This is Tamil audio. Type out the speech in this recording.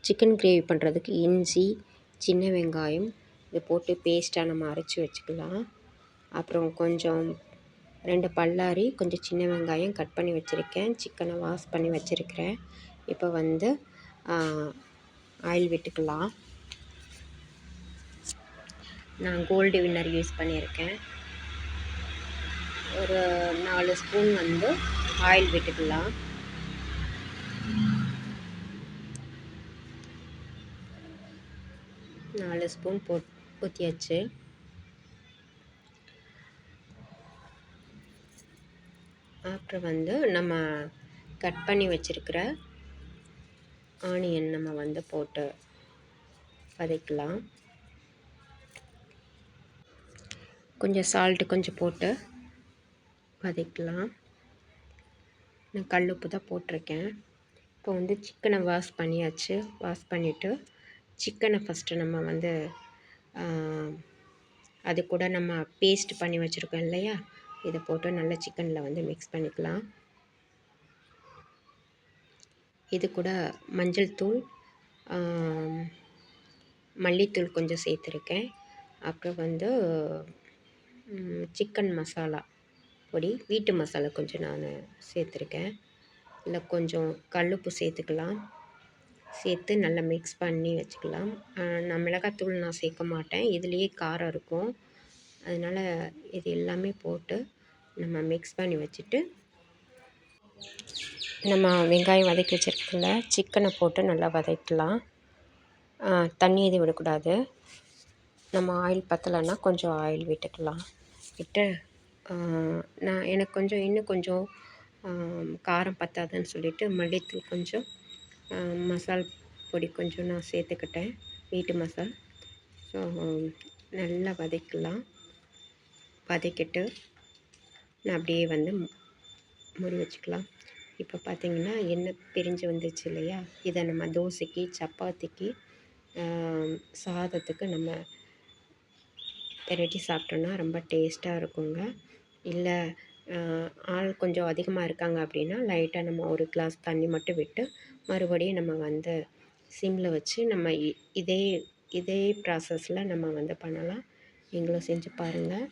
சிக்கன் கிரேவி பண்ணுறதுக்கு இஞ்சி, சின்ன வெங்காயம் இது போட்டு பேஸ்ட்டாக நம்ம அரைச்சி வச்சுக்கலாம். அப்புறம் கொஞ்சம் 2 பல்லாரி, கொஞ்சம் சின்ன வெங்காயம் கட் பண்ணி வச்சுருக்கேன். சிக்கனை வாஷ் பண்ணி வச்சுருக்கிறேன். இப்போ வந்து ஆயில் விட்டுக்கலாம். நான் கோல்டு வின்னர் யூஸ் பண்ணியிருக்கேன். ஒரு 4 ஸ்பூன் வந்து ஆயில் விட்டுக்கலாம். நாலு ஸ்பூன் ஊற்றியாச்சு. அப்புறம் வந்து நம்ம கட் பண்ணி வச்சுருக்கிற ஆனியன் நம்ம வந்து போட்டு வதக்கலாம். கொஞ்சம் சால்ட்டு கொஞ்சம் போட்டு வதக்கலாம். நான் கல் உப்பு தான் போட்டிருக்கேன். இப்போ வந்து சிக்கனை வாஷ் பண்ணியாச்சு. வாஷ் பண்ணிவிட்டு சிக்கனை ஃபஸ்ட்டு நம்ம வந்து அது கூட நம்ம பேஸ்ட் பண்ணி வச்சுருக்கோம் இல்லையா, இதை போட்டு நல்லா சிக்கனில் வந்து மிக்ஸ் பண்ணிக்கலாம். இது கூட மஞ்சள் தூள், மல்லித்தூள் கொஞ்சம் சேர்த்துருக்கேன். அப்புறம் வந்து சிக்கன் மசாலா பொடி, வீட்டு மசாலா கொஞ்சம் நான் சேர்த்துருக்கேன். இல்லை கொஞ்சம் கல்லுப்பு சேர்த்துக்கலாம். சேர்த்து நல்லா மிக்ஸ் பண்ணி வச்சுக்கலாம். நான் மிளகாத்தூள் நான் சேர்க்க மாட்டேன், இதுலேயே காரம் இருக்கும். அதனால் இது எல்லாமே போட்டு நம்ம மிக்ஸ் பண்ணி வச்சுட்டு நம்ம வெங்காயம் வதக்கி வச்சுருக்கல சிக்கனை போட்டு நல்லா வதக்கலாம். தண்ணி எதுவும் விடக்கூடாது. நம்ம ஆயில் பற்றலைன்னா கொஞ்சம் ஆயில் விட்டுக்கலாம். விட்டு எனக்கு கொஞ்சம் இன்னும் கொஞ்சம் காரம் பற்றாதுன்னு சொல்லிவிட்டு மல்லித்தூள் கொஞ்சம், மசால் பொடி கொஞ்சம் நான் சேர்த்துக்கிட்டேன், வீட்டு மசால். ஸோ நல்லா வதக்கலாம். வதக்கிட்டு நான் அப்படியே வந்து மூடி வச்சுக்கலாம். இப்போ பார்த்திங்கன்னா எண்ணெய் பிரிஞ்சு வந்துச்சு இல்லையா, இதை நம்ம தோசைக்கு, சப்பாத்திக்கு, சாதத்துக்கு நம்ம பெரட்டி சாப்பிட்டோன்னா ரொம்ப டேஸ்ட்டாக இருக்குங்க. இல்லை ஆள் கொஞ்சம் அதிகமாக இருக்காங்க அப்படின்னா லைட்டாக நம்ம ஒரு கிளாஸ் தண்ணி மட்டும் விட்டு மறுபடியும் நம்ம வந்து சிம்மில் வச்சு நம்ம இதே ப்ராசஸில் நம்ம வந்து பண்ணலாம். நீங்களும் செஞ்சு பாருங்கள்.